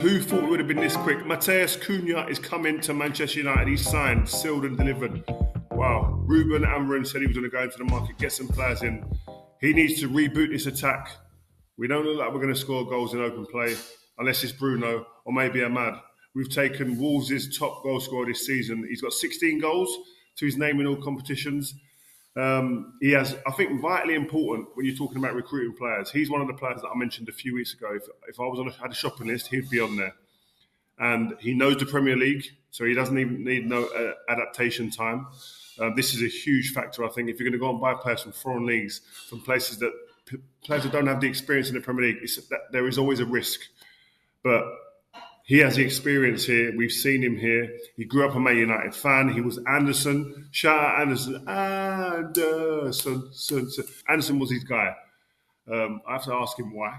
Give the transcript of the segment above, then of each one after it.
Who thought it would have been this quick? Matheus Cunha is coming to Manchester United. He's signed, sealed and delivered. Wow. Ruben Amorim said he was going to go into the market, get some players in. He needs to reboot this attack. We don't look like we're going to score goals in open play, unless it's Bruno or maybe Ahmad. We've taken Wolves' top goal scorer this season. He's got 16 goals to his name in all competitions. He has, I think, vitally important when you're talking about recruiting players. He's one of the players that I mentioned a few weeks ago. If I had a shopping list, he'd be on there. And he knows the Premier League, so he doesn't even need no adaptation time. This is a huge factor, I think. If you're going to go and buy players from foreign leagues, from places that players that don't have the experience in the Premier League, there is always a risk. But he has the experience here. We've seen him here. He grew up a Man United fan. He was Anderson. Shout out Anderson. Anderson was his guy. I have to ask him why.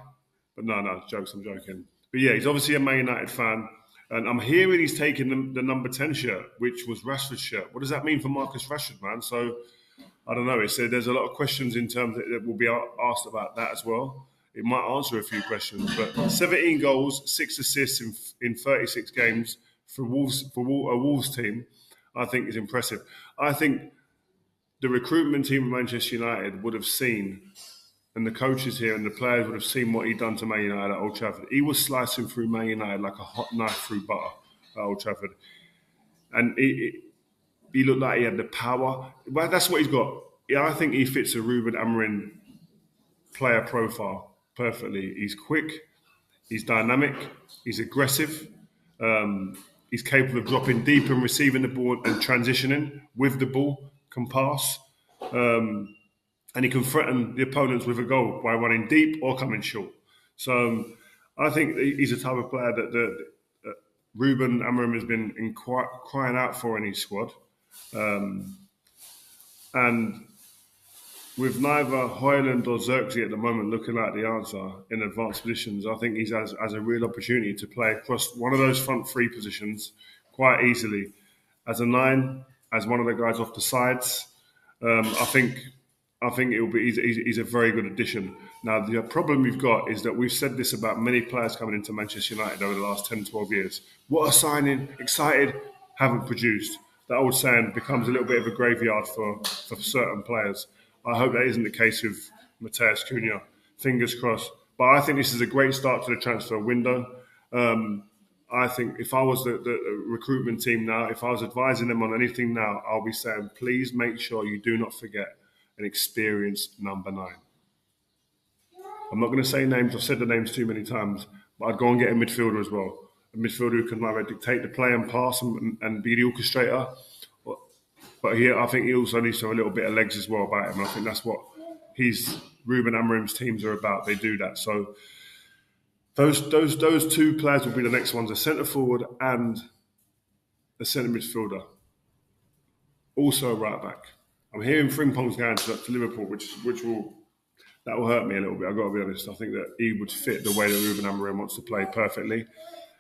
But no, jokes, I'm joking. But yeah, he's obviously a Man United fan. And I'm hearing he's taking the number 10 shirt, which was Rashford's shirt. What does that mean for Marcus Rashford, man? So, I don't know. It said there's a lot of questions in terms that will be asked about that as well. It might answer a few questions, but 17 goals, 6 assists in 36 games for a Wolves team, I think is impressive. I think the recruitment team of Manchester United would have seen, and the coaches here and the players would have seen what he'd done to Man United at Old Trafford. He was slicing through Man United like a hot knife through butter at Old Trafford. And he looked like he had the power. Well, that's what he's got. Yeah, I think he fits a Ruben Amorim player profile perfectly. He's quick, he's dynamic, he's aggressive, he's capable of dropping deep and receiving the ball and transitioning with the ball, can pass, and he can threaten the opponents with a goal by running deep or coming short. So I think he's a type of player that Ruben Amorim has been crying out for in his squad. And with neither Højlund or Xerxes at the moment looking like the answer in advanced positions, I think he has a real opportunity to play across one of those front three positions quite easily. As a 9, as one of the guys off the sides, I think it'll be. He's a very good addition. Now, the problem we've got is that we've said this about many players coming into Manchester United over the last 10, 12 years. What a signing, excited, haven't produced. That old saying becomes a little bit of a graveyard for certain players. I hope that isn't the case with Matheus Cunha. Fingers crossed. But I think this is a great start to the transfer window. I think if I was the recruitment team now, if I was advising them on anything now, I'll be saying, please make sure you do not forget an experienced number 9. I'm not going to say names. I've said the names too many times. But I'd go and get a midfielder as well. A midfielder who can either dictate the play and pass and be the orchestrator. But here, I think he also needs to have a little bit of legs as well about him. And I think that's what Ruben Amorim's teams are about. They do that. So those 2 players will be the next ones: a centre forward and a centre midfielder. Also a right back. I'm hearing Frimpong's going to Liverpool, which will hurt me a little bit. I've got to be honest. I think that he would fit the way that Ruben Amorim wants to play perfectly.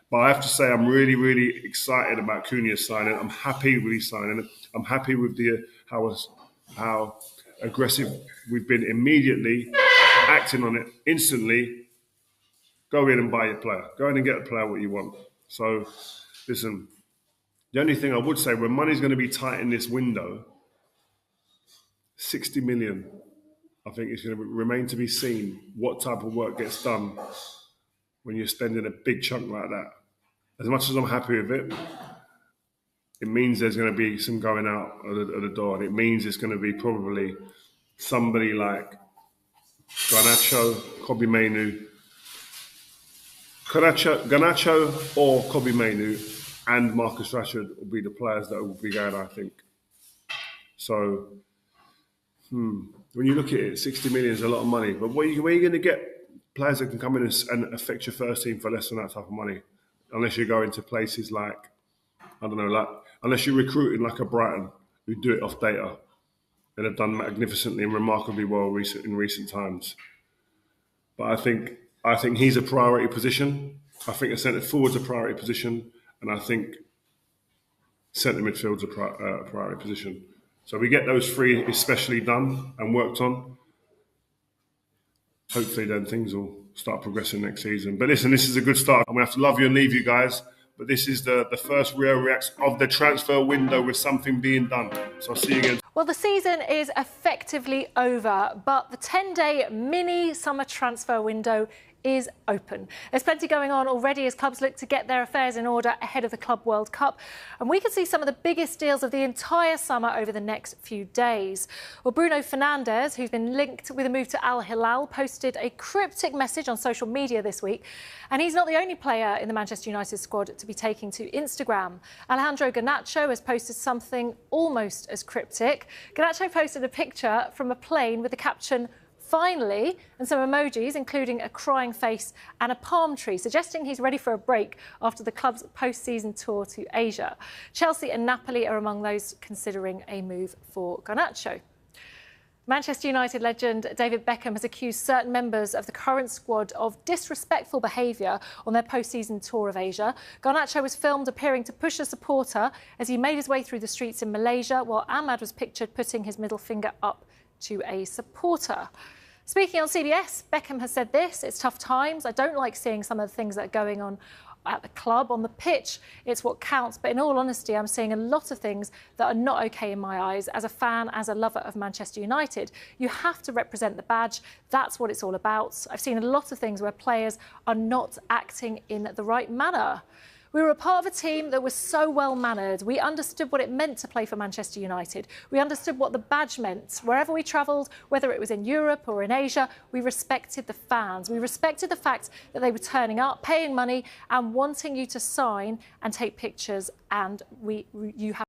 But I have to say, I'm really, really excited about Cunha's signing. I'm happy with his signing. I'm happy with how aggressive we've been immediately, acting on it instantly. Go in and buy your player. Go in and get a player what you want. So, listen, the only thing I would say, when money's going to be tight in this window, 60 million, I think it's going to remain to be seen what type of work gets done when you're spending a big chunk like that. As much as I'm happy with it, it means there's going to be some going out of the door. And it means it's going to be probably somebody like Garnacho, Kobbie Mainoo, Garnacho or Kobbie Mainoo and Marcus Rashford will be the players that will be going, I think. So, when you look at it, 60 million is a lot of money. But where are you going to get players that can come in and affect your first team for less than that type of money? Unless you go into places like, I don't know, unless you're recruiting like a Brighton, who do it off data and have done magnificently and remarkably well in recent times. But I think he's a priority position. I think a centre forward's a priority position, and I think centre midfield's a priority position. So we get those 3 especially done and worked on. Hopefully, then things will start progressing next season. But listen, this is a good start. I'm going to have to love you and leave you guys. But this is the first real reaction of the transfer window with something being done. So I'll see you again. Well, the season is effectively over, but the 10-day mini summer transfer window is open. There's plenty going on already as clubs look to get their affairs in order ahead of the Club World Cup. And we could see some of the biggest deals of the entire summer over the next few days. Well, Bruno Fernandes, who's been linked with a move to Al Hilal, posted a cryptic message on social media this week. And he's not the only player in the Manchester United squad to be taking to Instagram. Alejandro Garnacho has posted something almost as cryptic. Garnacho posted a picture from a plane with the caption, "Finally," and some emojis, including a crying face and a palm tree, suggesting he's ready for a break after the club's post-season tour to Asia. Chelsea and Napoli are among those considering a move for Garnacho. Manchester United legend David Beckham has accused certain members of the current squad of disrespectful behaviour on their post-season tour of Asia. Garnacho was filmed appearing to push a supporter as he made his way through the streets in Malaysia, while Ahmad was pictured putting his middle finger up to a supporter. Speaking on CBS, Beckham has said this: "It's tough times. I don't like seeing some of the things that are going on at the club. On the pitch, it's what counts. But in all honesty, I'm seeing a lot of things that are not okay in my eyes. As a fan, as a lover of Manchester United, you have to represent the badge. That's what it's all about. I've seen a lot of things where players are not acting in the right manner." We were a part of a team that was so well-mannered. We understood what it meant to play for Manchester United. We understood what the badge meant. Wherever we travelled, whether it was in Europe or in Asia, we respected the fans. We respected the fact that they were turning up, paying money and wanting you to sign and take pictures, and you have